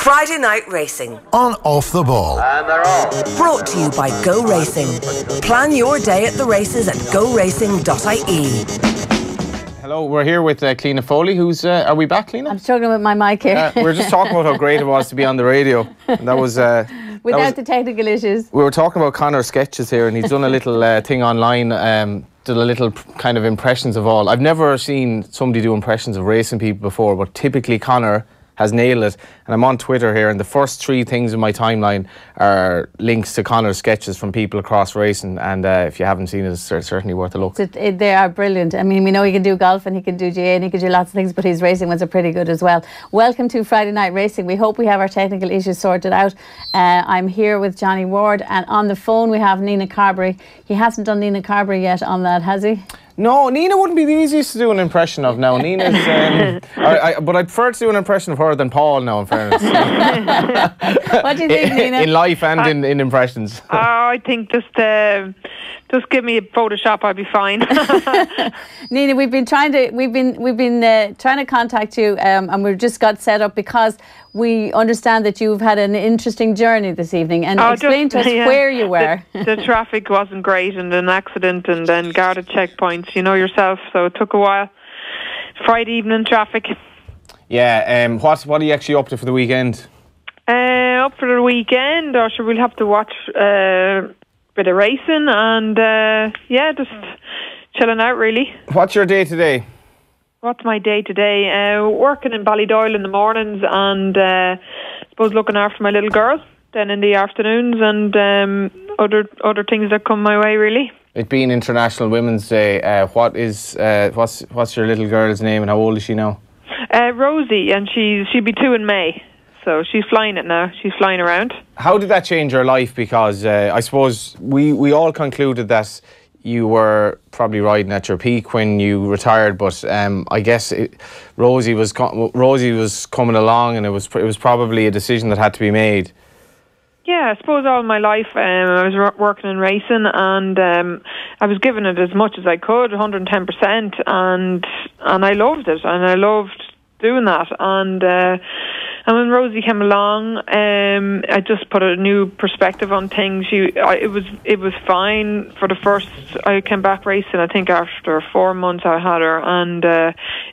Friday Night Racing on Off the Ball. And they're off. Brought to you by Go Racing. Plan your day at the races at goracing.ie. Hello, we're here with Cliona Foley. Are we back, Cliona? I'm struggling with my mic here. We were just talking about how great it was to be on the radio. And that was without the technical issues. We were talking about Conor's sketches here, and he's done a little thing online. Did a little kind of impressions of all. I've never seen somebody do impressions of racing people before, but typically Conor has nailed it. And I'm on Twitter here, and the first three things in my timeline are links to Conor's sketches from people across racing. And if you haven't seen it, it's certainly worth a look. They are brilliant. I mean, we know he can do golf and he can do GA and he can do lots of things, but his racing ones are pretty good as well. Welcome to Friday Night Racing. We hope we have our technical issues sorted out. I'm here with Johnny Ward, and on the phone we have Nina Carberry. He hasn't done Nina Carberry yet on that, has he? No, Nina wouldn't be the easiest to do an impression of now. Nina's, but I'd prefer to do an impression of her than Paul now, in fairness. What do you think, Nina? In life and in impressions. I think just give me a Photoshop, I'll be fine. Nina, we've been trying to contact you, and we've just got set up because we understand that you've had an interesting journey this evening, and explain to us where you were. The traffic wasn't great, and an accident, and then guarded checkpoints, you know yourself, so it took a while. Friday evening traffic. Yeah, what are you actually up to for the weekend? Up for the weekend, or sure, we'll have to watch bit of racing and just chilling out really. What's your day today? What's my day today? Working in Ballydoyle in the mornings, and suppose looking after my little girl then in the afternoons, and other things that come my way really. It being International Women's Day, what's your little girl's name and how old is she now? Rosie, and she'll be 2 in May. So she's flying it now. She's flying around. How did that change your life? Because I suppose we all concluded that you were probably riding at your peak when you retired, but I guess Rosie was coming along, and it was probably a decision that had to be made. Yeah, I suppose all my life I was working in racing, and I was giving it as much as I could, 110%, and I loved it, and I loved doing that, and when Rosie came along, I just put a new perspective on things. It was fine for the first. I came back racing, I think after 4 months I had her, and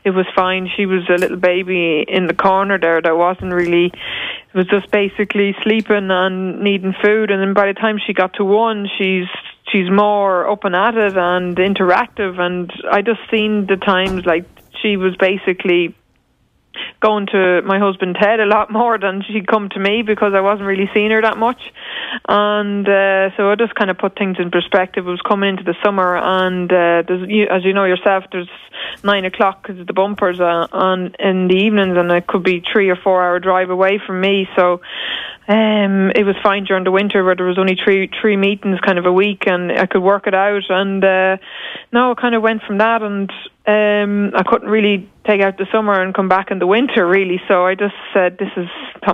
it was fine. She was a little baby in the corner there that wasn't really. It was just basically sleeping and needing food, and then by the time she got to 1, she's more up and at it and interactive, and I just seen the times like she was basically going to my husband Ted a lot more than she'd come to me, because I wasn't really seeing her that much, and so I just kind of put things in perspective. It was coming into the summer, and as you know yourself, there's 9 o'clock because of the bumpers in the evenings, and it could be 3 or 4 hour drive away from me, so it was fine during the winter where there was only three meetings kind of a week, and I could work it out, and no, it kind of went from that, and I couldn't really take out the summer and come back in the winter really, so I just said this is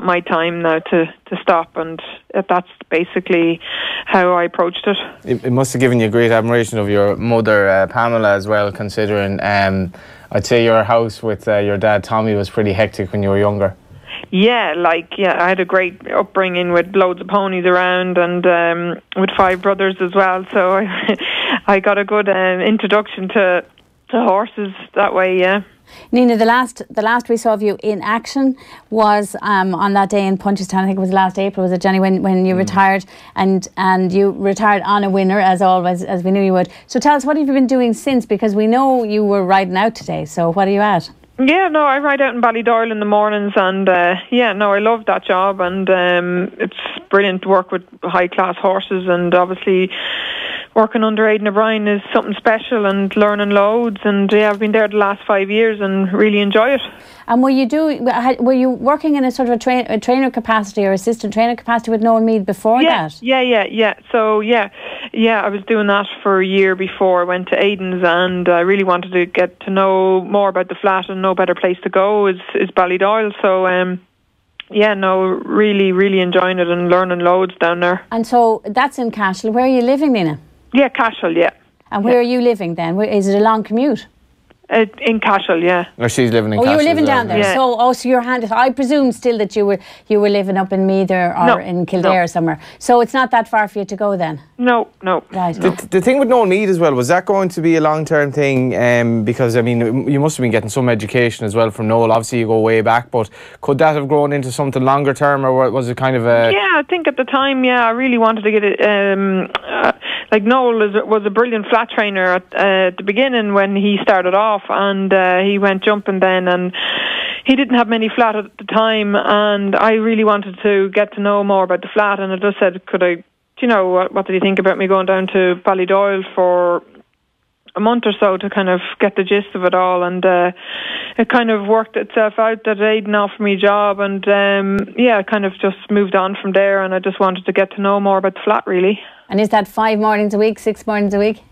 my time now to stop, and that's basically how I approached it. It must have given you great admiration of your mother Pamela as well, considering I'd say your house with your dad Tommy was pretty hectic when you were younger. Yeah, I had a great upbringing with loads of ponies around, and with 5 brothers as well, so I got a good introduction to horses that way, yeah. Nina, the last we saw of you in action was on that day in Punchestown. I think it was last April, was it, Johnny, when you retired, and you retired on a winner, as always, as we knew you would. So tell us, what have you been doing since, because we know you were riding out today, so what are you at? Yeah, no, I ride out in Ballydoyle in the mornings, and I love that job, and it's brilliant to work with high class horses, and obviously working under Aidan O'Brien is something special, and learning loads, and I've been there the last 5 years and really enjoy it. And were you working in a sort of a trainer capacity or assistant trainer capacity with Noel Meade before that? Yeah. So I was doing that for a year before I went to Aidan's, and I really wanted to get to know more about the flat, and no better place to go is Ballydoyle. So really enjoying it and learning loads down there. And so that's in Cashel. Where are you living, Nina? Yeah, Cashel, yeah. And where are you living then? Is it a long commute? In Cashel, yeah. Or she's living in Oh, Cashel. you were living down there. Yeah. So you're handy. I presume still that you were living up in Meath or in Kildare somewhere. So it's not that far for you to go then. No. Right. The thing with Noel Mead as well, was that going to be a long-term thing? Because, I mean, you must have been getting some education as well from Noel. Obviously, you go way back, but could that have grown into something longer term, or was it kind of a... Yeah, I think at the time, I really wanted to get it... like Noel was a brilliant flat trainer at the beginning when he started off, and he went jumping then, and he didn't have many flat at the time, and I really wanted to get to know more about the flat, and I just said, could I... what did he think about me going down to Ballydoyle for a month or so to kind of get the gist of it all? And it kind of worked itself out that Aidan offered me a job, and I kind of just moved on from there, and I just wanted to get to know more about the flat, really. And is that 5 mornings a week, 6 mornings a week?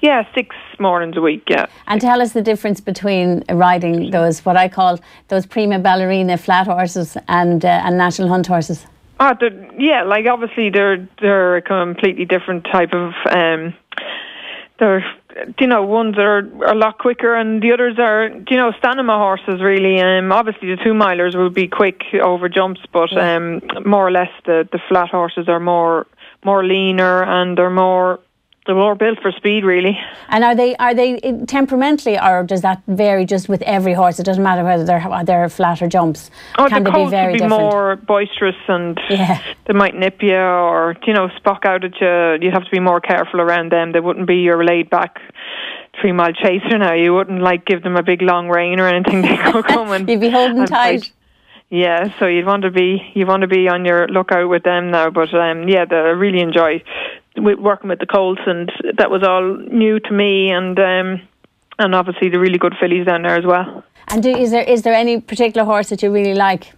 Yeah, 6 mornings a week, yeah. And tell us the difference between riding those, what I call those prima ballerina flat horses and national hunt horses. Like obviously they're a completely different type of they're ones are a lot quicker, and the others are stamina horses really. Obviously the 2 milers will be quick over jumps, but more or less the flat horses are more leaner, and they're more built for speed, really. And are they temperamentally, or does that vary just with every horse? It doesn't matter whether they're flat or jumps. Can the they be very could be different? more boisterous, and they might nip you, or spock out at you. You'd have to be more careful around them. They wouldn't be your laid back 3-mile chaser now. You wouldn't give them a big long rein or anything. They could come and you'd be holding tight. Yeah, so you want to be on your lookout with them now. But I really enjoy working with the colts, and that was all new to me, and obviously the really good fillies down there as well. And is there any particular horse that you really like?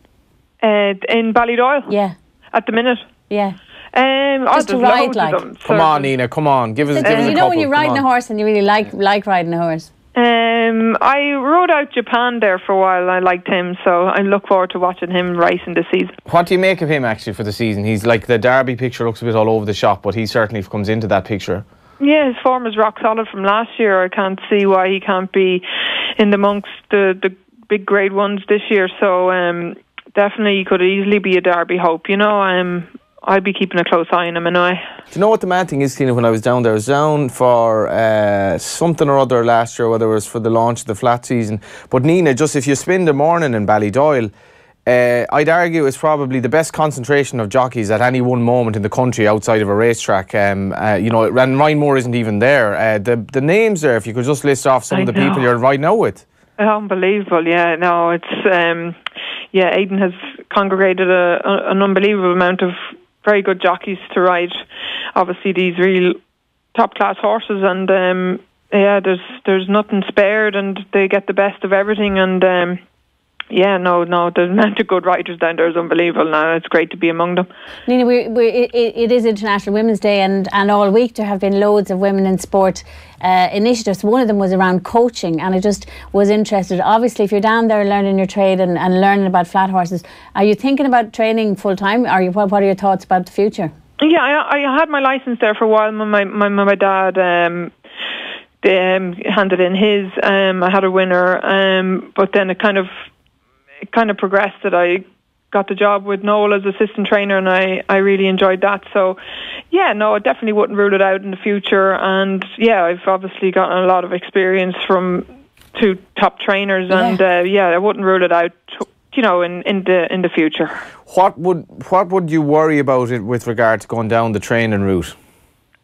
In Ballydoyle? Yeah. At the minute? Yeah. Just to ride, like. Come on, Nina, come on. Give us a couple. You know when you're riding a horse and you really like riding a horse? I rode out Japan there for a while. I liked him, so I look forward to watching him racing this season. What do you make of him actually for the season? He's like, the Derby picture looks a bit all over the shop, but he certainly comes into that picture. Yeah, his form is rock solid from last year. I can't see why he can't be in amongst the big grade ones this year. So definitely he could easily be a Derby hope. I'd be keeping a close eye on him anyway. Do you know what the mad thing is, Tina, when I was down there? I was down for something or other last year, whether it was for the launch of the flat season. But Nina, just if you spend a morning in Ballydoyle, I'd argue it's probably the best concentration of jockeys at any one moment in the country outside of a racetrack. And Ryanmore isn't even there. The names there, if you could just list off some of the people you're riding out with. Unbelievable, yeah. No, it's... Aidan has congregated an unbelievable amount of very good jockeys to ride, obviously, these real top-class horses, and there's nothing spared, and they get the best of everything, and the amount of good riders down there is unbelievable now. It's great to be among them. Nina, it is International Women's Day, and all week there have been loads of women in sport initiatives. One of them was around coaching, and I just was interested. Obviously, if you're down there learning your trade and learning about flat horses, are you thinking about training full time? What are your thoughts about the future? Yeah, I had my licence there for a while. My dad handed in his. I had a winner, but then it kind of progressed that I got the job with Noel as assistant trainer, and I really enjoyed that. So I definitely wouldn't rule it out in the future. And I've obviously gotten a lot of experience from 2 top trainers, and I wouldn't rule it out, in the future. What would you worry about it with regard to going down the training route?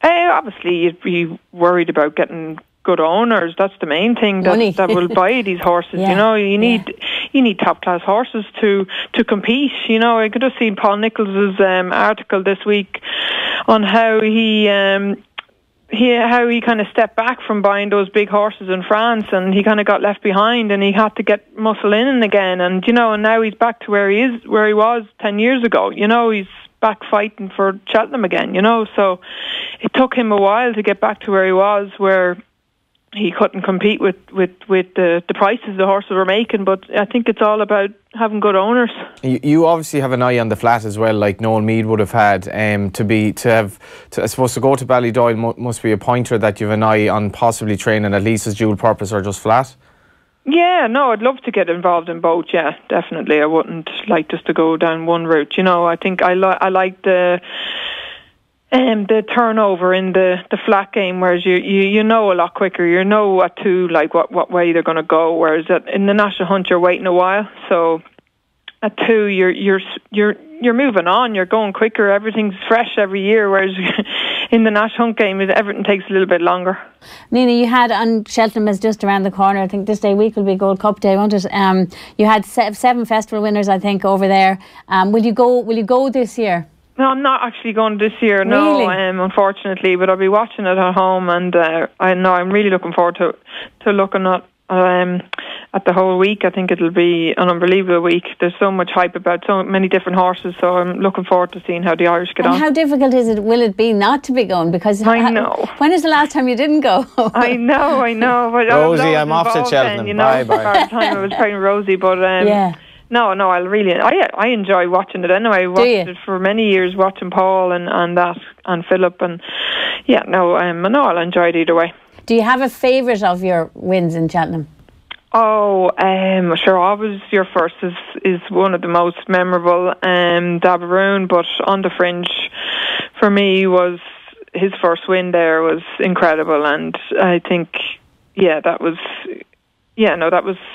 Obviously you'd be worried about getting good owners. That's the main thing that will buy these horses. You need top class horses to compete. I could have seen Paul Nichols's article this week on how he kind of stepped back from buying those big horses in France, and he kind of got left behind, and he had to get muscle in again, and and now he's back to where he was 10 years ago. He's back fighting for Cheltenham again. So it took him a while to get back to where he was, where he couldn't compete with the prices the horses were making. But I think it's all about having good owners. You obviously have an eye on the flat as well, like Noel Mead would have had. I suppose to go to Ballydoyle must be a pointer that you have an eye on possibly training at least as dual purpose or just flat. Yeah, no, I'd love to get involved in both. Yeah, definitely. I wouldn't like just to go down one route. You know, I think I like the turnover in the flat game, whereas you know a lot quicker. You know at two, like what way they're going to go. Whereas in the national hunt, you're waiting a while. So at two, you're moving on. You're going quicker. Everything's fresh every year. Whereas in the national hunt game, everything takes a little bit longer. Nina, you had on Cheltenham is just around the corner. I think this day week will be Gold Cup Day, won't it? You had 7 festival winners, I think, over there. Will you go this year? No, I'm not actually going this year. No, really? Unfortunately, but I'll be watching it at home, and I know I'm really looking forward to looking at the whole week. I think it'll be an unbelievable week. There's so much hype about so many different horses, so I'm looking forward to seeing how the Irish get on. How difficult will it be not to be going? Because I know. When is the last time you didn't go? I know. But Rosie, I'm off to Cheltenham. Then, you know, bye. By the time I was pregnant, Rosie, but yeah. No, I enjoy watching it anyway. I watched it for many years, watching Paul and Philip, and I'll enjoy it either way. Do you have a favourite of your wins in Cheltenham? Oh, sure. Always Your First is one of the most memorable. Dabaroon, but on the Fringe, for me, was his first win there was incredible, and I think, that was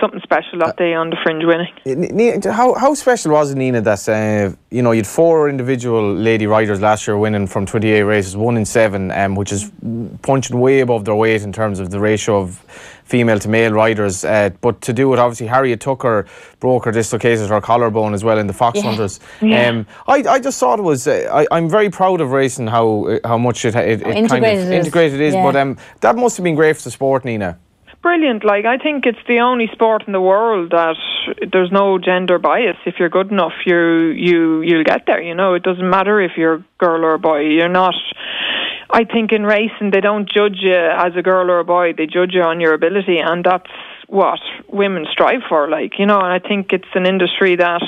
something special that day on the Fringe winning. How special was it, Nina, that you'd 4 individual lady riders last year winning from 28 races, 1 in 7, which is punching way above their weight in terms of the ratio of female to male riders. But to do it, obviously, Harriet Tucker broke her dislocated her collarbone as well in the Fox Hunters. Yeah. I just thought it was. I'm very proud of racing how much it integrated is. Yeah. But that must have been great for the sport, Nina. Brilliant. Like, I think it's the only sport in the world that there's no gender bias. If you're good enough, you'll get there. You know, it doesn't matter if you're a girl or a boy. You're not. I think in racing they don't judge you as a girl or a boy. They judge you on your ability, and that's what women strive for. Like, you know, and I think it's an industry that,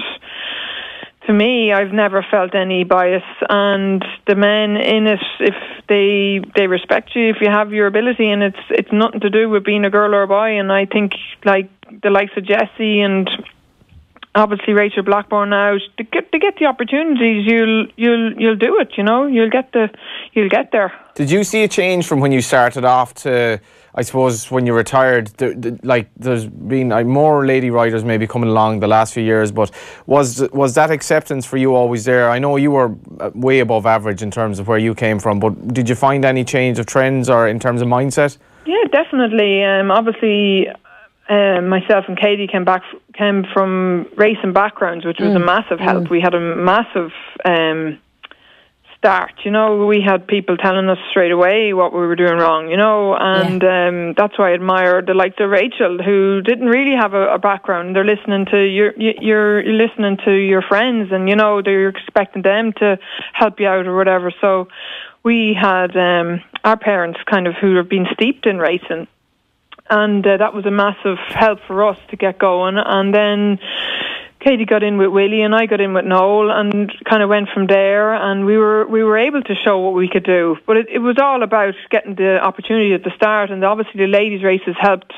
to me, I've never felt any bias, and the men in it, if they respect you, if you have your ability, and it's nothing to do with being a girl or a boy. And I think, like, the likes of Jessie and obviously Rachel Blackburn now, to get the opportunities, you'll do it. You know, you'll get there. Did you see a change from when you started off to, I suppose, when you retired? There's been more lady riders maybe coming along the last few years, but was that acceptance for you always there? I know you were way above average in terms of where you came from, but did you find any change of trends or in terms of mindset? Yeah, definitely. Obviously, myself and Katie came from racing backgrounds, which was a massive help. We had a massive start. You know, we had people telling us straight away what we were doing wrong, you know, and that's why I admire the likes of Rachel, who didn't really have a background. They're listening to you're listening to your friends, and, you know, they're expecting them to help you out or whatever. So we had our parents kind of who have been steeped in racing, and that was a massive help for us to get going. And then Katie got in with Willie and I got in with Noel, and kind of went from there, and we were able to show what we could do. But it was all about getting the opportunity at the start, and obviously the ladies' races helped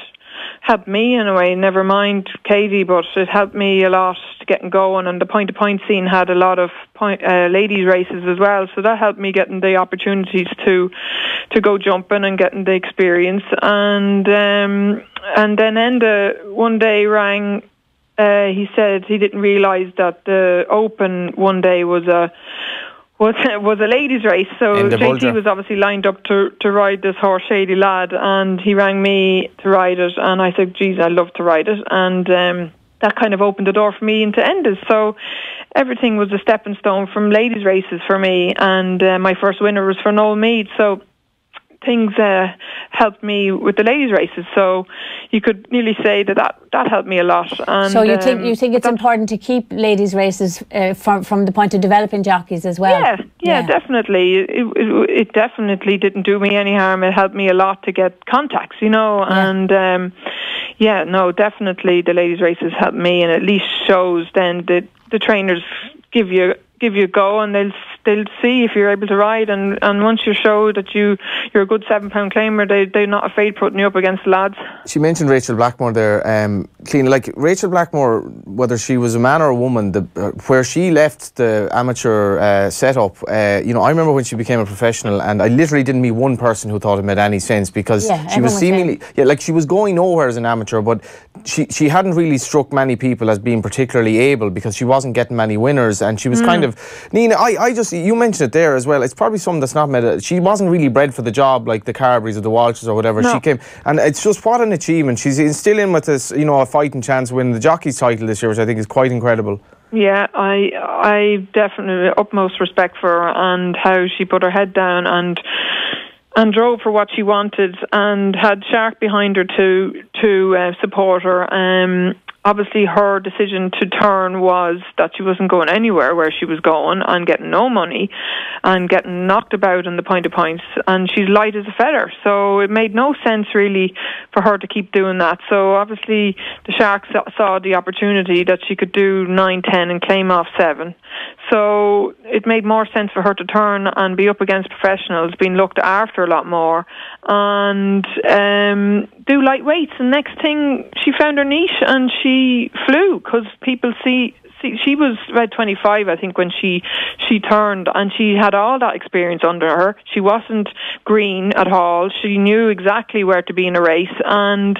me in a way, never mind Katie, but it helped me a lot to getting going. And the point-to-point scene had a lot of ladies' races as well, so that helped me getting the opportunities to go jumping and getting the experience. And then Enda one day rang. He said he didn't realise that the Open one day was a ladies' race. So JT was obviously lined up to ride this horse, Shady Lad, and he rang me to ride it, and I said, geez, I'd love to ride it. And that kind of opened the door for me into Enda's. So everything was a stepping stone from ladies' races for me, and my first winner was for Noel Meade. So things helped me with the ladies' races, so you could nearly say that helped me a lot. And so you think it's important to keep ladies' races from the point of developing jockeys as well? Yeah, definitely. It definitely didn't do me any harm. It helped me a lot to get contacts, you know, and definitely the ladies' races helped me, and at least shows then that the trainers give you a go, and they'll they'll see if you're able to ride, and once you show that you're a good 7 pound claimer, they're not afraid putting you up against the lads. She mentioned Rachel Blackmore there, Cliona, like Rachel Blackmore, whether she was a man or a woman, where she left the amateur setup, you know, I remember when she became a professional, and I literally didn't meet one person who thought it made any sense, because she was seemingly, like she was going nowhere as an amateur, but she hadn't really struck many people as being particularly able, because she wasn't getting many winners, and she was kind of, Nina, I just, you mentioned it there as well, it's probably something that's not made, she wasn't really bred for the job like the Carberrys or the Walshes or whatever. She came, and it's just what an achievement. She's still in with this, you know, a fighting chance to win the jockey's title this year, which I think is quite incredible. Yeah, I definitely utmost respect for her, and how she put her head down and drove for what she wanted, and had Shark behind her to support her. Obviously, her decision to turn was that she wasn't going anywhere where she was going, and getting no money, and getting knocked about in the point of points, and she's light as a feather. So it made no sense really for her to keep doing that. So obviously the Sharks saw the opportunity that she could do 9, 10 and claim off 7. So it made more sense for her to turn and be up against professionals, being looked after a lot more, and do lightweights. And next thing, she found her niche and she flew, because people see she was about 25, I think, when she turned, and she had all that experience under her. She wasn't green at all. She knew exactly where to be in a race, and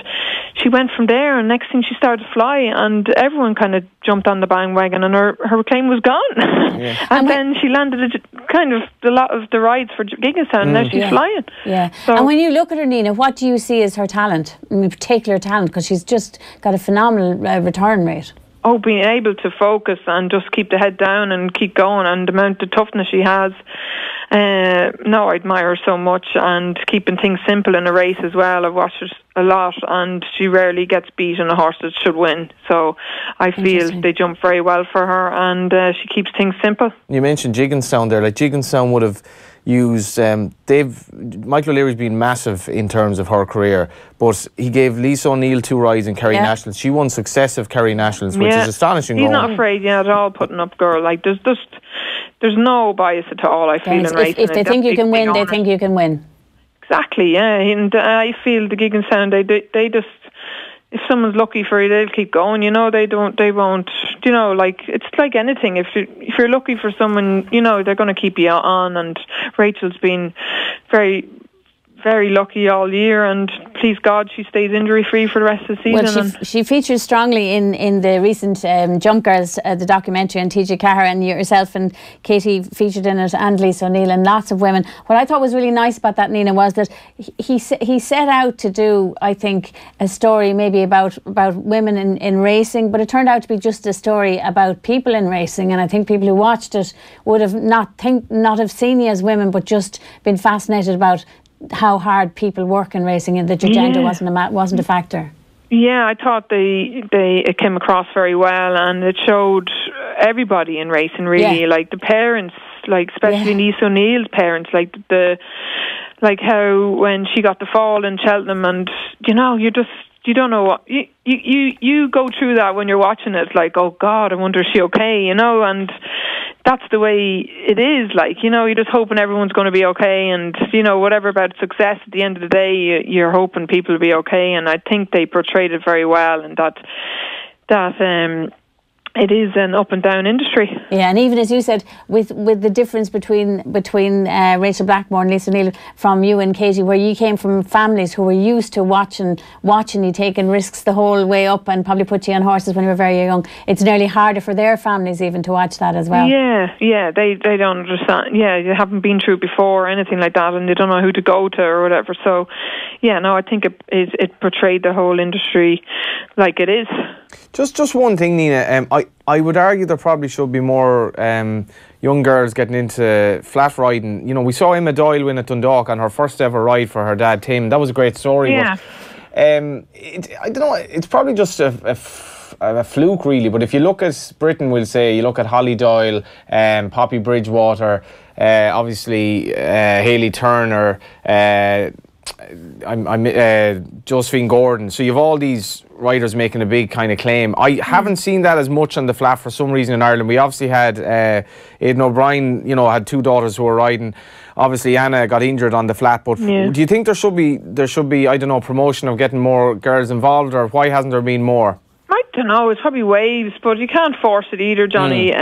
she went from there, and next thing she started to fly, and everyone kind of jumped on the bandwagon, and her claim was gone. Yeah. and then she landed kind of a lot of the rides for Gigginstown, and now she's flying. Yeah. So, and when you look at her, Nina, what do you see as her talent, in particular talent, because she's just got a phenomenal return rate? Oh, being able to focus and just keep the head down and keep going, and the amount of toughness she has. No, I admire her so much, and keeping things simple in a race as well. I've watched her a lot, and she rarely gets beat on a horse that should win. So I feel they jump very well for her, and she keeps things simple. You mentioned Gigginstown there. Like, Gigginstown would have used, Michael O'Leary's been massive in terms of her career, but he gave Lisa O'Neill 2 rides in Kerry Nationals. She won successive Kerry Nationals, which is astonishing. He's not afraid at all putting up girl. Like, there's no bias at all, I feel, in racing. If they think you can win, they think you can win. Exactly, yeah. And I feel the Gigginstown, they just, if someone's lucky for you, they'll keep going. You know, they won't. You know, like, it's like anything. If you're lucky for someone, you know, they're going to keep you on. And Rachel's been very, very lucky all year, and please God she stays injury free for the rest of the season. Well, she features strongly in the recent Jump Girls, the documentary, and TJ Carr and yourself and Katie featured in it, and Lisa O'Neill, and lots of women. What I thought was really nice about that, Nina, was that he set out to do, I think, a story maybe about women in racing, but it turned out to be just a story about people in racing, and I think people who watched it would have not have seen you as women, but just been fascinated about how hard people work in racing, and that your gender wasn't a factor. Yeah, I thought it came across very well, and it showed everybody in racing, really, like the parents, like especially Lisa O'Neill's parents, like how when she got the fall in Cheltenham, and you know, you don't know what you go through that when you're watching it. It's like, oh God, I wonder is she okay, you know, and that's the way it is. Like, you know, you're just hoping everyone's going to be okay, and you know, whatever about success, at the end of the day, you're hoping people will be okay. And I think they portrayed it very well, and that it is an up and down industry. Yeah, and even as you said, with the difference between Rachel Blackmore and Lisa O'Neill from you and Katie, where you came from families who were used to watching you taking risks the whole way up, and probably put you on horses when you were very young. It's nearly harder for their families even to watch that as well. Yeah, they don't understand. Yeah, you haven't been through it before or anything like that, and they don't know who to go to or whatever. So, yeah, no, I think it portrayed the whole industry like it is. Just one thing, Nina. I would argue there probably should be more young girls getting into flat riding. You know, we saw Emma Doyle win at Dundalk on her first ever ride for her dad, Tim. That was a great story. Yeah. But, I don't know. It's probably just a fluke, really. But if you look at Britain, we'll say, you look at Holly Doyle, Poppy Bridgewater, obviously Hayley Turner, Josephine Gordon. So you have all these riders making a big kind of claim. I haven't seen that as much on the flat for some reason in Ireland. We obviously had Aidan O'Brien, you know, had 2 daughters who were riding. Obviously Anna got injured on the flat, but do you think there should be I don't know, promotion of getting more girls involved, or why hasn't there been more? I don't know, it's probably waves, but you can't force it either, Johnny.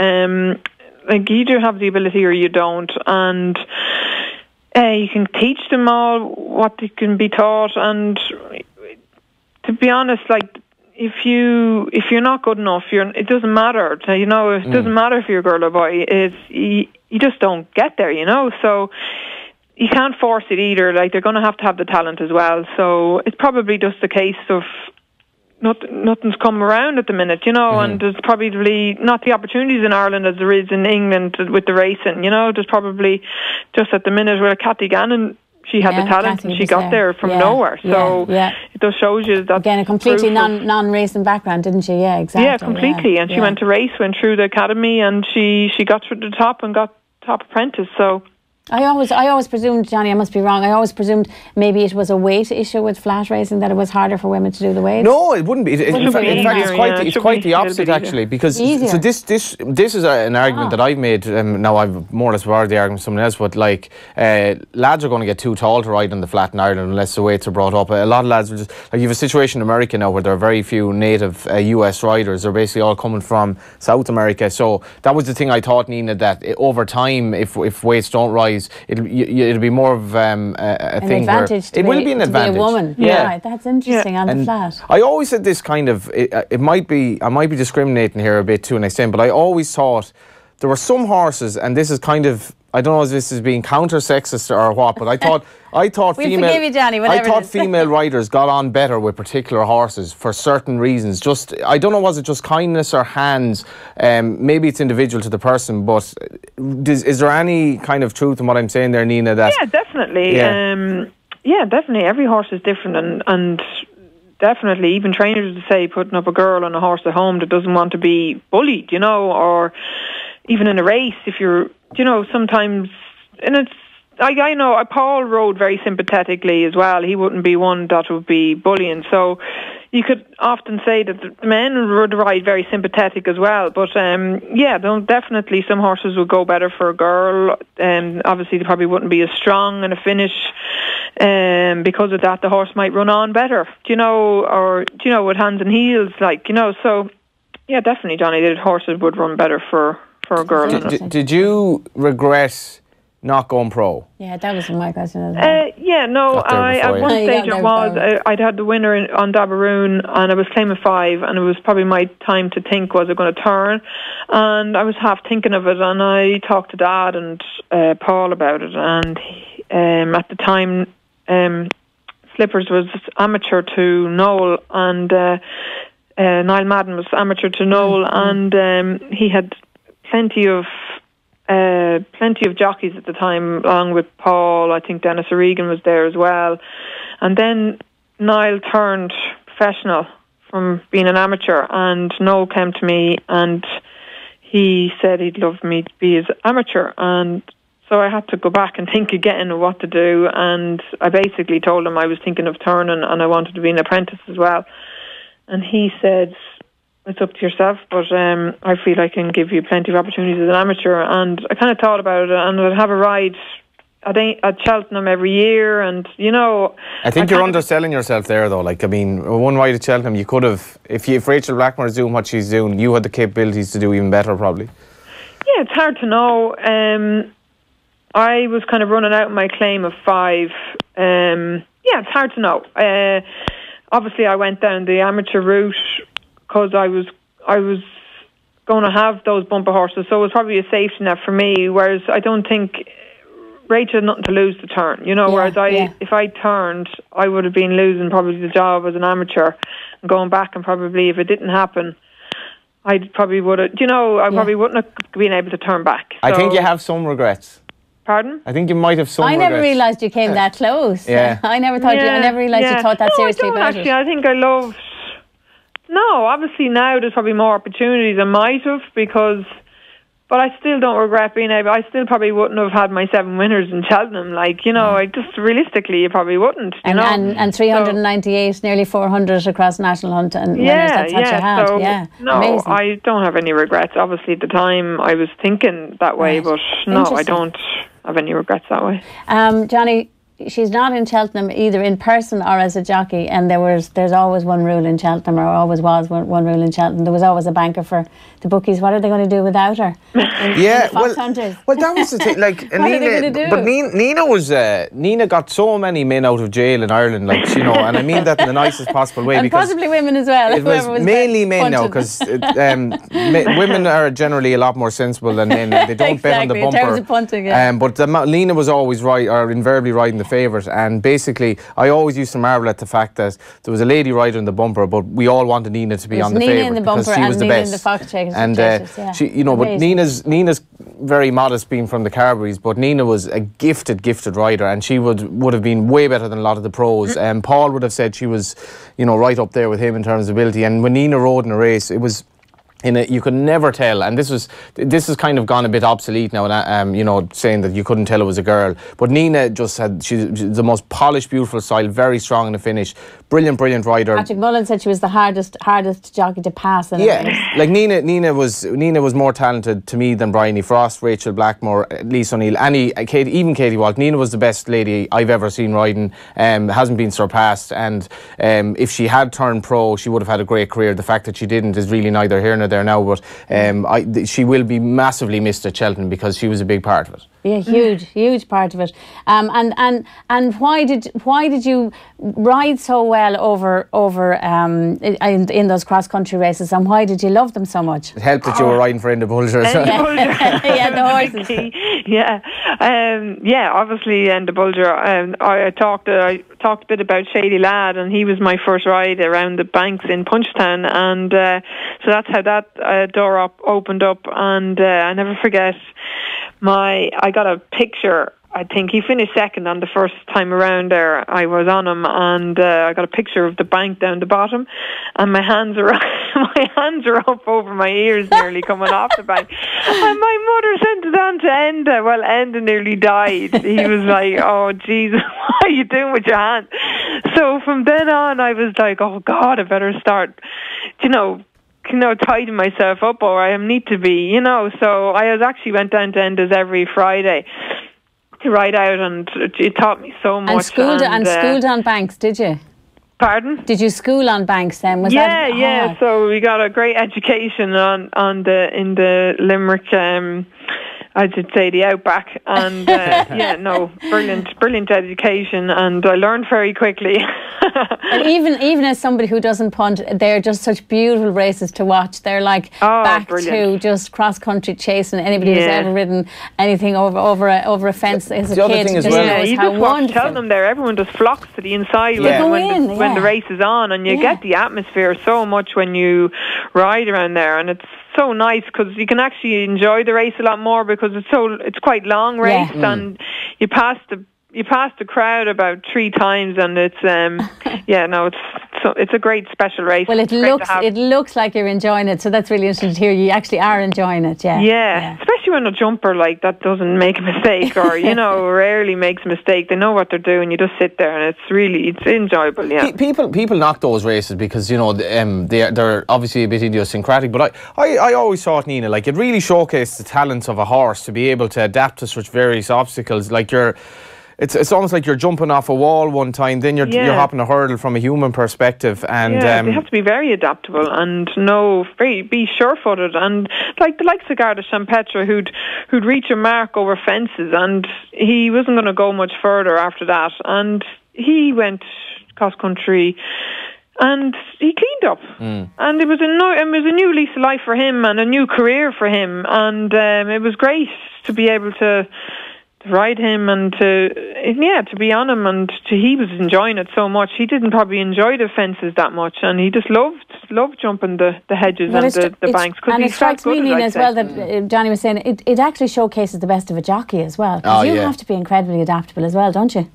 Like, you either have the ability or you don't, and you can teach them all what they can be taught. And to be honest, like, if you're not good enough, it doesn't matter. You know, it doesn't matter if you're a girl or boy. You just don't get there. You know, so you can't force it either. Like, they're going to have the talent as well. So it's probably just a case of nothing's come around at the minute, you know, and there's probably not the opportunities in Ireland as there is in England with the racing, you know. There's probably just at the minute where Cathy Gannon, she had the talent and she got there from nowhere. So it just shows you that. Again, a completely non-racing background, didn't she? Yeah, exactly. Yeah, completely. And she went to race, went through the academy, and she got to the top and got top apprentice. So I always presumed, Johnny, I must be wrong, I always presumed maybe it was a weight issue with flat racing, that it was harder for women to do the weights. No, it wouldn't be. In fact, it's quite the opposite, actually, because so this is an argument that I've made. Now I've more or less borrowed the argument from someone else, but like lads are going to get too tall to ride on the flat in Ireland unless the weights are brought up. A lot of lads are just like, you have a situation in America now where there are very few native US riders. They're basically all coming from South America. So that was the thing I thought, Nina, that over time, if weights don't rise, it'll be more of a thing advantage where it will be an advantage. Be a woman. Yeah, right, that's interesting on the flat. I always said this kind of, I might be discriminating here a bit to an extent, but I always thought there were some horses, and this is kind of, I don't know if this is being counter-sexist or what, but I thought female riders got on better with particular horses for certain reasons. Just, I don't know, was it just kindness or hands? Maybe it's individual to the person, but is there any kind of truth in what I'm saying there, Nina? That definitely. Definitely. Every horse is different, and definitely even trainers would say putting up a girl on a horse at home that doesn't want to be bullied, you know, or even in a race, if you're, you know, sometimes, and it's, I know Paul rode very sympathetically as well. He wouldn't be one that would be bullying. So you could often say that the men would ride very sympathetic as well. But definitely some horses would go better for a girl. Obviously they probably wouldn't be as strong in a finish. Because of that, the horse might run on better, you know, or, you know, with hands and heels, like, you know. So yeah, definitely, Johnny, the horses would run better for a girl. Did you regret not going pro? Yeah, that was my question as well. At one stage I'd had the winner on Dabaroon, and I was claiming 5, and it was probably my time to think, was it going to turn? And I was half thinking of it, and I talked to Dad and Paul about it, and at the time Slippers was amateur to Noel, and Niall Madden was amateur to Noel, and he had plenty of jockeys at the time, along with Paul. I think Dennis O'Regan was there as well. And then Niall turned professional from being an amateur, and Noel came to me and he said he'd love me to be his amateur. And so I had to go back and think again of what to do, and I basically told him I was thinking of turning and I wanted to be an apprentice as well. And he said, it's up to yourself, but I feel I can give you plenty of opportunities as an amateur. And I kind of thought about it, and I'd have a ride at Cheltenham every year, and, you know... I think you're underselling yourself there, though. Like, I mean, one ride at Cheltenham, you could have... If Rachel Blackmore's doing what she's doing, you had the capabilities to do even better, probably. Yeah, it's hard to know. I was kind of running out my claim of 5. It's hard to know. Obviously, I went down the amateur route because I was going to have those bumper horses, so it was probably a safety net for me, whereas I don't think Rachel had nothing to lose the turn, you know, if I turned, I would have been losing probably the job as an amateur and going back, and probably if it didn't happen, I probably would have, you know, I probably wouldn't have been able to turn back. I think you have some regrets. Pardon? I think you might have some regrets. I never realised you came that close. Yeah. I never realised you thought that seriously about it. I think I loved... No, obviously now there's probably more opportunities I might have, because But I still don't regret being able. I still probably wouldn't have had my 7 winners in Cheltenham. Like, you know, I just realistically, you probably wouldn't. You know? And 398, nearly 400 across national hunt and winners. That's what you had. So, no, amazing. I don't have any regrets. Obviously, at the time, I was thinking that way, but no, I don't have any regrets that way. Johnny, she's not in Cheltenham either in person or as a jockey, and there's always one rule in Cheltenham, or always was one rule in Cheltenham. There was always a banker for the bookies. What are they going to do without her? Well, that was the thing. Like, what are they going to do? But Nina got so many men out of jail in Ireland, like, you know, and I mean that in the nicest possible way. And because possibly women as well. It was mainly men now, because women are generally a lot more sensible than men. They don't bet on the bumper. In terms of punting, but Nina was always right, or invariably right in the favourite, and basically I always used to marvel at the fact that there was a lady rider in the bumper, but we all wanted Nina to be on the favourite because she was the best. In the fox chasers, and she, you know, but Nina's very modest, being from the Carberries, but Nina was a gifted rider, and she would have been way better than a lot of the pros. And Paul would have said she was, you know, right up there with him in terms of ability. And when Nina rode in a race, it was you could never tell, and this has kind of gone a bit obsolete now, you know, saying that you couldn't tell it was a girl. But Nina just she's the most polished, beautiful style, very strong in the finish, brilliant rider. Patrick Mullen said she was the hardest jockey to pass. Like Nina was more talented to me than Bryony Frost, Rachel Blackmore, Lisa O'Neill, even Katie Walt. Nina was the best lady I've ever seen riding. Hasn't been surpassed, and if she had turned pro, she would have had a great career. The fact that she didn't is really neither here nor there now, but she will be massively missed at Cheltenham because she was a big part of it. Yeah, huge part of it. And why did you ride so well over in those cross country races, and why did you love them so much? It helped that you were riding for Enda Bulger. Yeah, the horses. Obviously Enda Bulger. I talked a bit about Shady Lad, and he was my first ride around the banks in Punchestown, and so that's how that door opened up. And I never forget I got a picture. I think he finished second on the first time around there. I was on him, and I got a picture of the bank down the bottom, and my hands are up over my ears, nearly coming off the bank. And my mother sent it on to Enda. Well, Enda nearly died. He was like, "Oh Jesus, what are you doing with your hand?" So from then on, I was like, "Oh God, I better start, tidying myself up, or I need to be, So I went down to Enda's every Friday to ride out, and it taught me so much. And schooled on banks, did you? Pardon? Did you school on banks then? Yeah. So we got a great education in the Limerick. I should say the Outback, and brilliant education, and I learned very quickly. And even as somebody who doesn't punt, they're just such beautiful races to watch. They're like to just cross country chasing. Anybody who's ever ridden anything over a fence as a kid, you just watch Cheltenham there. Everyone just flocks to the inside when the race is on, and you get the atmosphere so much when you ride around there, and it's so nice because you can actually enjoy the race a lot more because it's quite long race, and you pass the crowd about 3 times, and it's it's a great special race. Well, it looks like you're enjoying it, so that's really interesting to hear. You actually are enjoying it, especially when a jumper like that doesn't make a mistake, or rarely makes a mistake. They know what they're doing. You just sit there, and it's enjoyable. Yeah, people knock those races because they're obviously a bit idiosyncratic. But I always thought, Nina, like, it really showcased the talents of a horse to be able to adapt to such various obstacles. Like It's almost like you're jumping off a wall one time, then you're hopping a hurdle from a human perspective, and they have to be very adaptable and be sure-footed, and like the likes of Garda Champetre who'd reach a mark over fences, and he wasn't going to go much further after that, and he went cross country. And he cleaned up, and it was a new lease of life for him and a new career for him, and it was great to be able to ride him and to be on him, and he was enjoying it so much. He didn't probably enjoy the fences that much, and he just loved jumping the hedges and the banks. And it strikes me, Nina, as well, that Johnny was saying it actually showcases the best of a jockey as well. Because you have to be incredibly adaptable as well, don't you?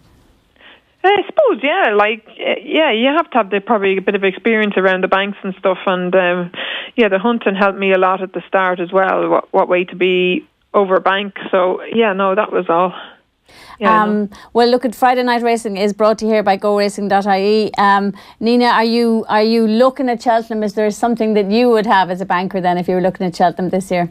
I suppose, yeah. Like, yeah, you have to have probably a bit of experience around the banks and stuff. And yeah, the hunting helped me a lot at the start as well. What way to be over a bank? So yeah, no, that was all. Yeah, well, look, at Friday Night Racing is brought to you here by GoRacing.ie. Nina, are you looking at Cheltenham? Is there something that you would have as a banker then if you were looking at Cheltenham this year?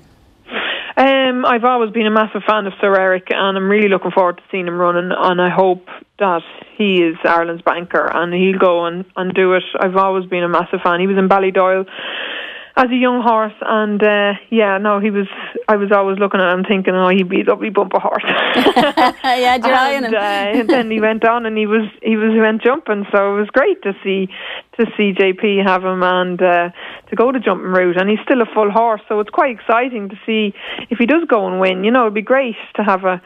I've always been a massive fan of Sir Eric, and I'm really looking forward to seeing him running, and I hope that he is Ireland's banker and he'll go and do it. I've always been a massive fan. He was in Ballydoyle as a young horse, and yeah, no, I was always looking at him thinking, oh, he'd be a lovely bumper horse. Yeah, you're eyeing him. And then he went on and he went jumping, so it was great to see JP have him and to go the jumping route, and he's still a full horse, so it's quite exciting to see if he does go and win. You know, it'd be great to have a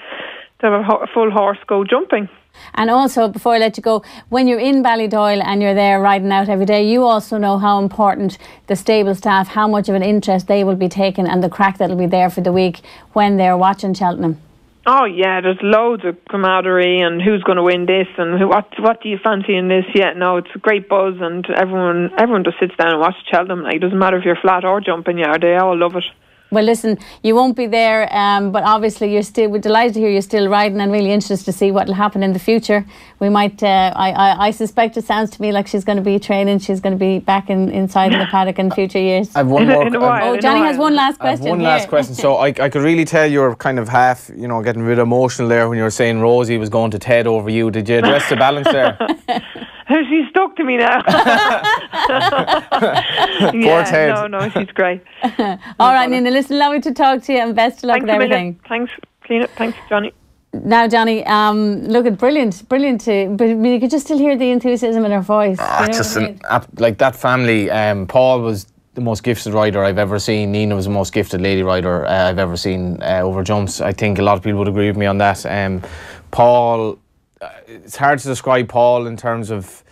full horse go jumping. And also, before I let you go, when you're in Ballydoyle and you're there riding out every day, you also know how important the stable staff, how much of an interest they will be taking, and the crack that'll be there for the week when they're watching Cheltenham. Oh yeah, there's loads of camaraderie and who's going to win this and what do you fancy in this? Yeah, no, it's a great buzz, and everyone just sits down and watches Cheltenham. Like, it doesn't matter if you're flat or jumping, yeah, they all love it. Well, listen, you won't be there, but obviously we're delighted to hear you're still riding, and really interested to see what will happen in the future. We might, I suspect it sounds to me like she's going to be training, she's going to be back inside in the paddock in future years. I've one more. Johnny has one last question. One last question. So I could really tell you were kind of half, getting a bit emotional there when you were saying Rosie was going to Ted over you. Did you address the balance there? She's stuck to me now. Poor Ted. No, she's great. All right, Nina, listen, lovely to talk to you, and best of luck with everything. Thanks, Cliona. Thanks, Johnny. Now, Johnny, look, at brilliant, but you could just still hear the enthusiasm in her voice. Like that family. Paul was the most gifted rider I've ever seen. Nina was the most gifted lady rider I've ever seen over jumps. I think a lot of people would agree with me on that. Paul, it's hard to describe Paul in terms of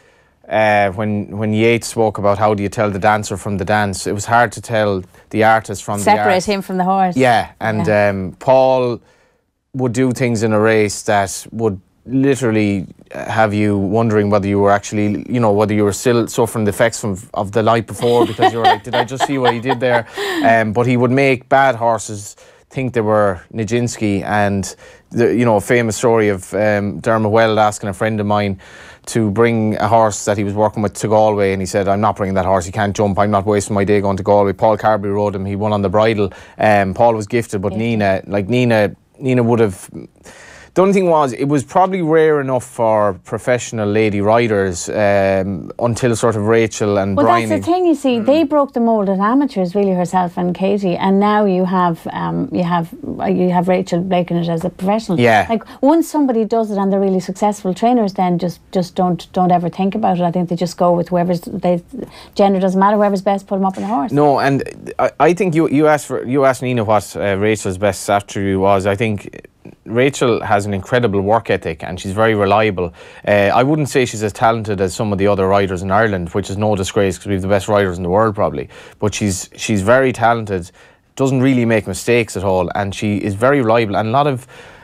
when Yates spoke about how do you tell the dancer from the dance. It was hard to tell the artist from the art. Separate him from the horse. Yeah, and Paul would do things in a race that would literally have you wondering whether you were actually, whether you were still suffering the effects of the night before, because you were like, did I just see what he did there? But he would make bad horses think they were Nijinsky, and a famous story of Dermot Weld asking a friend of mine to bring a horse that he was working with to Galway, and he said, I'm not bringing that horse, he can't jump, I'm not wasting my day going to Galway. Paul Carberry rode him, he won on the bridle. Paul was gifted, but Nina would have... The only thing was, it was probably rare enough for professional lady riders until sort of Rachel and Brian. Well, that's the thing, you see, they broke the mould at amateurs, really, herself and Katie, and now you have Rachel breaking it as a professional. Yeah. Like, once somebody does it and they're really successful, trainers then just don't ever think about it. I think they just go with whoever's gender doesn't matter, whoever's best, put them up on a horse. No, and I think you asked Nina what Rachel's best attribute was. I think Rachel has an incredible work ethic and she's very reliable. I wouldn't say she's as talented as some of the other riders in Ireland, which is no disgrace because we have the best riders in the world probably. But she's very talented, doesn't really make mistakes at all, and she is very reliable. And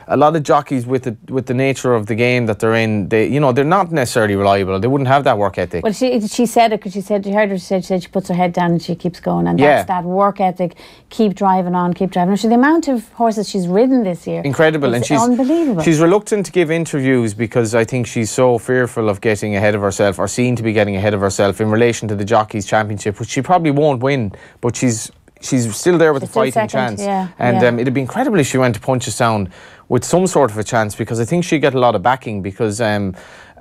a lot of jockeys with the nature of the game that they're in, they're not necessarily reliable. They wouldn't have that work ethic. Well, she said it because you heard her say she puts her head down and she keeps going, and that's that work ethic. Keep driving on. So the amount of horses she's ridden this year, incredible, and she's unbelievable. She's reluctant to give interviews because I think she's so fearful of getting ahead of herself, or seen to be getting ahead of herself in relation to the Jockeys Championship, which she probably won't win, but she's still there with a fighting chance. It'd be incredible if she went to Punchestown with some sort of a chance, because I think she'd get a lot of backing, because a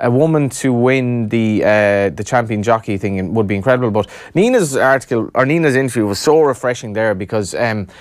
woman to win the champion jockey thing would be incredible. But Nina's interview was so refreshing there, because the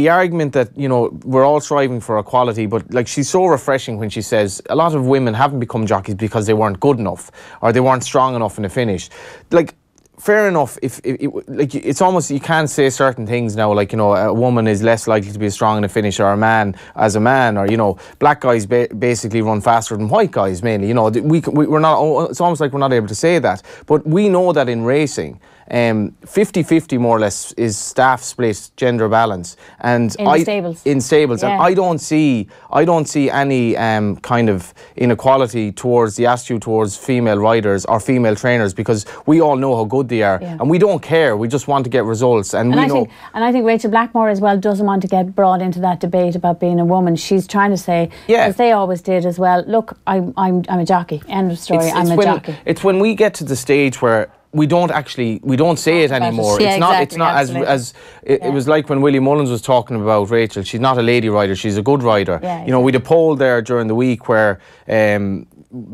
argument that we're all striving for equality, but like, she's so refreshing when she says a lot of women haven't become jockeys because they weren't good enough or they weren't strong enough in the finish. Like, fair enough, it's almost, you can't say certain things now, like, a woman is less likely to be as strong in a finish, or a man as a man, or, black guys basically run faster than white guys mainly, we're not, it's almost like we're not able to say that. But we know that in racing, 50-50 more or less is staff split, gender balance, and in stables. In stables, Yeah. and I don't see any kind of inequality towards the attitude towards female riders or female trainers, because we all know how good they are, and we don't care. We just want to get results, and we know. I think Rachel Blackmore as well doesn't want to get brought into that debate about being a woman. She's trying to say, as they always did as well, look, I'm a jockey. End of story. I'm a jockey. It's when we get to the stage where we don't say it anymore. Yeah, it's not as it was like when Willie Mullins was talking about Rachel. She's not a lady rider, she's a good rider. Yeah, you know, we had a poll there during the week where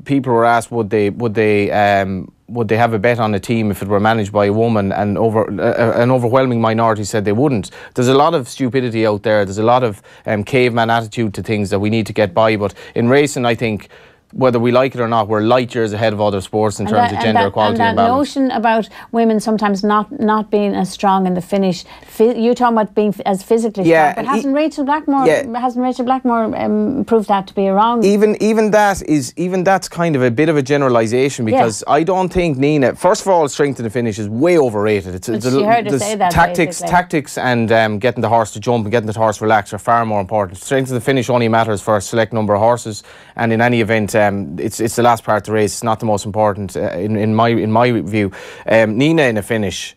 people were asked would they have a bet on a team if it were managed by a woman, and an overwhelming minority said they wouldn't. There's a lot of stupidity out there. There's a lot of caveman attitude to things that we need to get by. But in racing, I think, whether we like it or not, we're light years ahead of other sports in terms of gender equality and balance. And that notion about women sometimes not being as strong in the finish. You talking about being as physically strong, but hasn't Rachel Blackmore proved that to be wrong? Even that's kind of a bit of a generalisation, because I don't think Nina. First of all, strength in the finish is way overrated. She heard her say that. Tactics, and getting the horse to jump and getting the horse relaxed are far more important. Strength in the finish only matters for a select number of horses, and in any event, it's the last part of the race. It's not the most important in my view. Nina in a finish,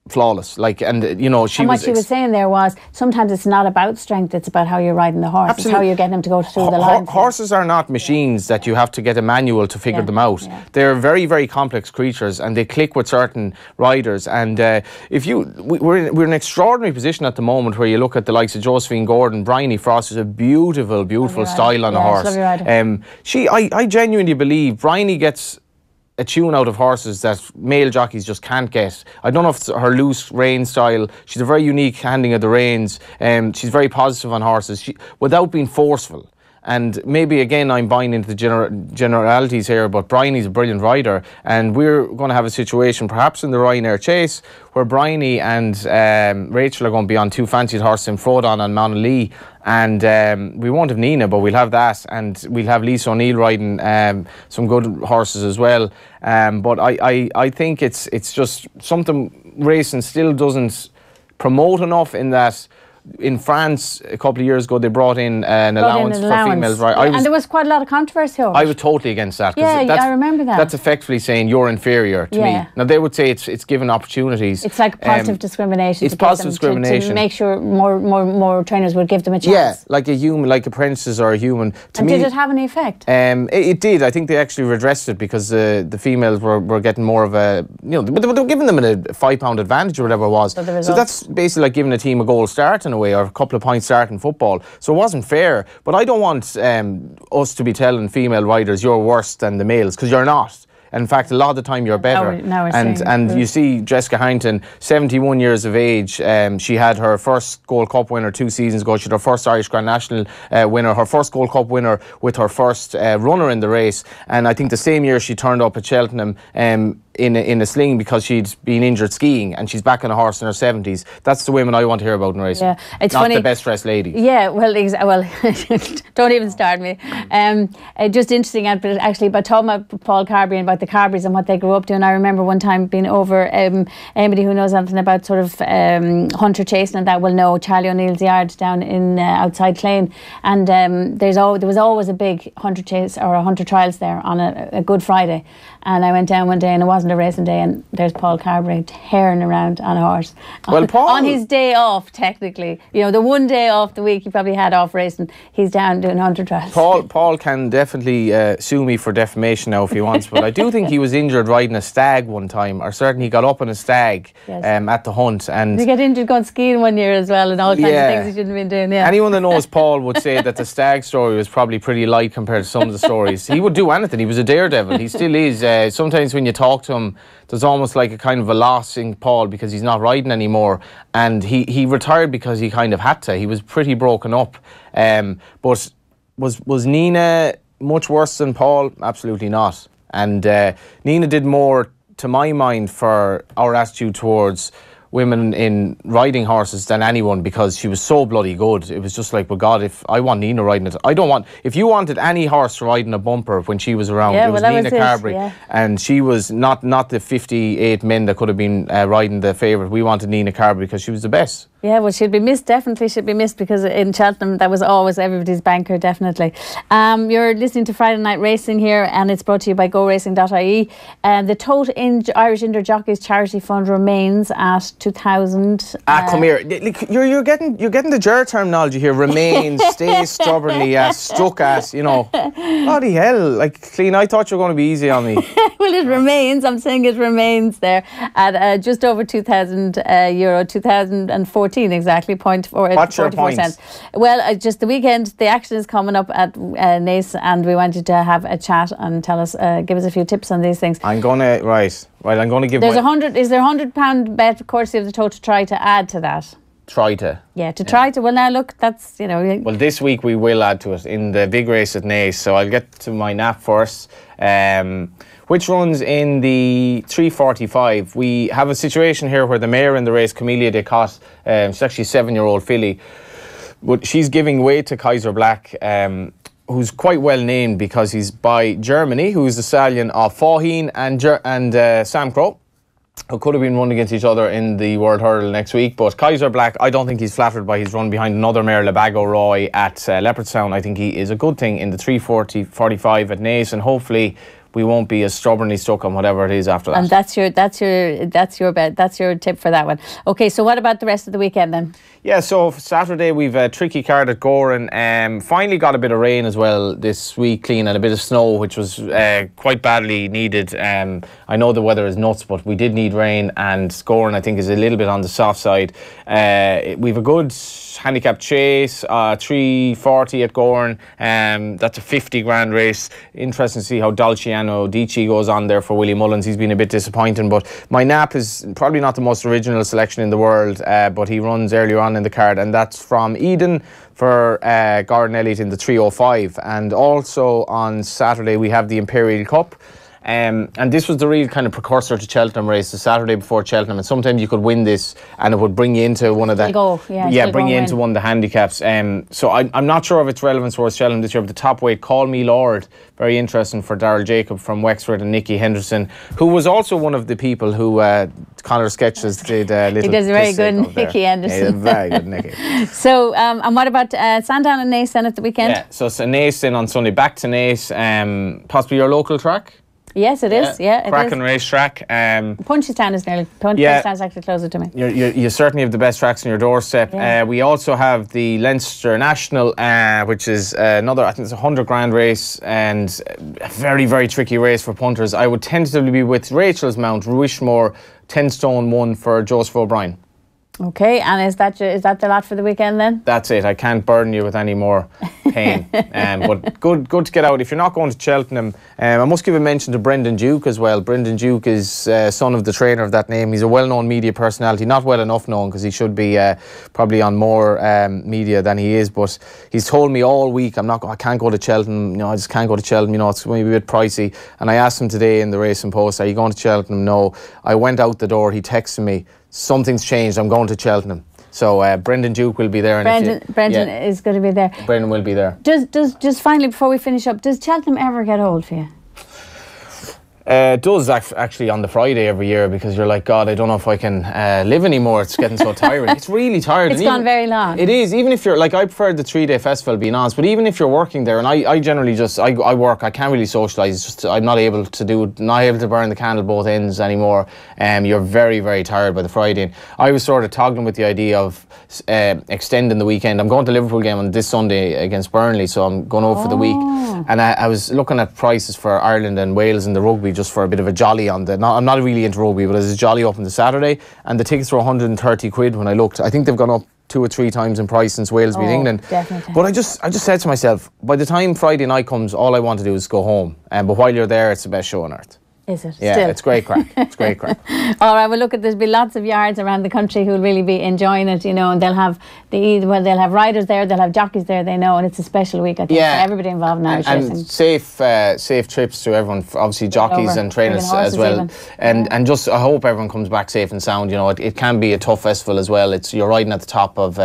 flawless. Like, and you know, she was saying there was sometimes it's not about strength, it's about how you're riding the horse. Absolutely. It's how you're getting him to go through the line. Horses are not machines that you have to get a manual to figure them out. They're very, very complex creatures, and they click with certain riders. And we're in an extraordinary position at the moment where you look at the likes of Josephine Gordon. Bryony Frost is a beautiful style on a horse. I genuinely believe Bryony gets a tune out of horses that male jockeys just can't get. I don't know if it's her loose rein style. She's a very unique handling of the reins. She's very positive on horses, without being forceful. And maybe, again, I'm buying into the generalities here, but Bryony's a brilliant rider, and we're going to have a situation, perhaps in the Ryanair Chase, where Bryony and Rachel are going to be on two fancied horses in Frodon and Monolith, and we won't have Nina, but we'll have that, and we'll have Lisa O'Neill riding some good horses as well. But I think it's just something racing still doesn't promote enough, in that in France a couple of years ago they brought in an allowance for females, right? And there was quite a lot of controversy over it. I was totally against that. Yeah, I remember that. That's effectively saying you're inferior to me. Now they would say it's given opportunities. It's like positive discrimination. It's positive discrimination to make sure more trainers would give them a chance. Yeah, like a human, like apprentices or a human. Did it have any effect? It did. I think they actually redressed it, because the females were getting more of a, you know, they were giving them a £5 advantage or whatever it was. So that's basically like giving a team a goal start in a way, or a couple of points start in football. So it wasn't fair. But I don't want us to be telling female riders you're worse than the males, because you're not. In fact, a lot of the time you're better. And you see Jessica Harrington, 71 years of age. She had her first Gold Cup winner 2 seasons ago. She had her first Irish Grand National winner, her first Gold Cup winner with her first runner in the race. And I think the same year she turned up at Cheltenham in a sling because she'd been injured skiing, and she's back on a horse in her 70s. That's the women I want to hear about in racing. Yeah, it's not funny. The best dressed ladies. Yeah, well, don't even start me. Just interesting, actually, about talking about Paul Carberry and about the Carberrys and what they grew up doing. I remember one time being over, anybody who knows anything about sort of hunter chasing and that will know Charlie O'Neill's yard down in outside Clane, and there was always a big hunter chase or a hunter trials there on a Good Friday. And I went down one day, and it wasn't a racing day, and there's Paul Carberry tearing around on a horse. Well, Paul, on his day off, technically, you know, the one day off the week he probably had off racing, he's down doing hunter trials. Paul can definitely sue me for defamation now if he wants, but I do think he was injured riding a stag one time, or certainly he got up on a stag at the hunt. And did he get injured going skiing one year as well, and all kinds of things he shouldn't have been doing? Yeah. Anyone that knows Paul would say that the stag story was probably pretty light compared to some of the stories. He would do anything. He was a daredevil. He still is. Sometimes when you talk to him, there's almost like a kind of a loss in Paul, because he's not riding anymore, and he retired because he kind of had to. He was pretty broken up. But was Nina much worse than Paul? Absolutely not. And Nina did more, to my mind, for our attitude towards women in riding horses than anyone because she was so bloody good. It was just like, well, God, if I want Nina riding it, I don't want. If you wanted any horse riding a bumper when she was around, it was Nina Carberry, and she was not the 58 men that could have been riding the favourite. We wanted Nina Carberry because she was the best. Yeah, well, she'll be missed. Definitely, she'll be missed because in Cheltenham that was always everybody's banker. Definitely. You're listening to Friday Night Racing here, and it's brought to you by GoRacing.ie. The Tote Irish Injured Jockeys Charity Fund remains at 2,000. Come here. You're getting the ger terminology here. Remains, stays stubbornly, stuck at. You know, bloody hell. Like, Cliona, I thought you were going to be easy on me. Well, it remains. I'm saying it remains there at just over €2,000. 2014 exactly. What's your point? Cents. Well, just the weekend. The action is coming up at Naas, and we wanted to have a chat and tell us, give us a few tips on these things. I'm gonna I'm gonna give. There's Is there £100 bet courtesy of the Tote to try to add to that? Try to. Yeah, try to. Well, now look, that's, you know. Well, this week we will add to it in the big race at Naas. So I'll get to my nap first. Which runs in the 3:45. We have a situation here where the mare in the race, Camellia de Cotte, she's actually a 7-year-old filly, but she's giving way to Kaiser Black, who's quite well named because he's by Germany, who's the stallion of Faugheen and Sam Crow, who could have been running against each other in the World Hurdle next week. But Kaiser Black, I don't think he's flattered by his run behind another mare, Labago Roy, at Leopardstown. I think he is a good thing in the 3:45 at Naas, and hopefully we won't be as stubbornly stuck on whatever it is after that. And that's your bet. That's your tip for that one. Okay, so what about the rest of the weekend then? Yeah, so for Saturday we've a tricky card at Goran. Finally got a bit of rain as well this week, clean, and a bit of snow, which was quite badly needed. I know the weather is nuts, but we did need rain, and Goran I think is a little bit on the soft side. We've a good handicap chase, 3:40 at Goran. That's a 50 grand race. Interesting to see how Dolciano Dici goes on there for Willie Mullins. He's been a bit disappointing, but my nap is probably not the most original selection in the world, but he runs earlier on in the card, and that's from Eden for Gordon Elliott in the 3:05. And also on Saturday we have the Imperial Cup. And this was the real kind of precursor to Cheltenham race, the Saturday before Cheltenham. And sometimes you could win this and it would bring you into one of the... bring you into one of the handicaps. So I'm not sure of its relevance towards Cheltenham this year, but the top weight, Call Me Lord, very interesting for Darryl Jacob from Wexford, and Nicky Henderson, who was also one of the people who Conor Sketches did a little... He does very good, Nicky Henderson. Yeah, very good, Nicky. So, and what about Sandown and Naas then at the weekend? Yeah, so Naas then on Sunday, back to Naas, possibly your local track? Yes, it is. Yeah, it Cracking is. racetrack. Punchestown is nearly. Punchestown's actually closer to me. You certainly have the best tracks on your doorstep. Yeah. We also have the Leinster National, which is another, I think it's a 100 grand race, and a very, very tricky race for punters. I would tentatively be with Rachel's Mount, Wishmore, 10 stone 1 for Joseph O'Brien. Okay, and is that the lot for the weekend then? That's it. I can't burden you with any more pain. But good to get out. If you're not going to Cheltenham, I must give a mention to Brendan Duke as well. Brendan Duke is son of the trainer of that name. He's a well-known media personality, not well enough known because he should be probably on more media than he is. But he's told me all week, I can't go to Cheltenham. I just can't go to Cheltenham. It's going to be a bit pricey. And I asked him today in the Racing Post, "Are you going to Cheltenham?" No. I went out the door. He texted me, "Something's changed, I'm going to Cheltenham." So Brendan Duke will be there. Brendan is going to be there. Brendan will be there. Just finally, before we finish up, does Cheltenham ever get old for you? It does actually on the Friday every year, because you're like, God, I don't know if I can live anymore. It's getting so tiring. It's really tiring. It's gone very long. It is. Even if you're like, I prefer the 3-day festival, being honest. But even if you're working there, and I generally just I work. I can't really socialise. It's just I'm not able to burn the candle both ends anymore. You're very, very tired by the Friday. And I was sort of toggling with the idea of extending the weekend. I'm going to Liverpool game on this Sunday against Burnley, so I'm going over for the week. And I was looking at prices for Ireland and Wales in the rugby, just for a bit of a jolly on the... I'm not really into rugby, but there's a jolly up on the Saturday, and the tickets were 130 quid when I looked. I think they've gone up 2 or 3 times in price since Wales beat England. Definitely. But I just said to myself, by the time Friday night comes, all I want to do is go home. But while you're there, it's the best show on earth. Is it? Yeah, Still? it's great crack. It's great crack. All right, well, look, there'll be lots of yards around the country who'll really be enjoying it, you know, and they'll have they'll have riders there, they'll have jockeys there, they know, and it's a special week, I think, for everybody involved in Irish racing. And safe trips to everyone, obviously jockeys and trainers as well. And just, I hope everyone comes back safe and sound. You know, it can be a tough festival as well. You're riding at the top of,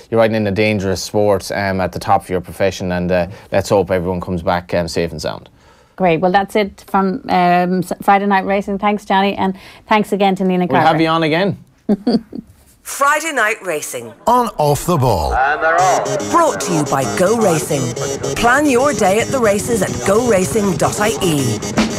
you're riding in a dangerous sport at the top of your profession, and let's hope everyone comes back safe and sound. Great. Well, that's it from Friday Night Racing. Thanks, Johnny, and thanks again to Nina Carberry. We'll have you on again. Friday Night Racing. On Off the Ball. And they're off. Brought to you by Go Racing. Plan your day at the races at goracing.ie.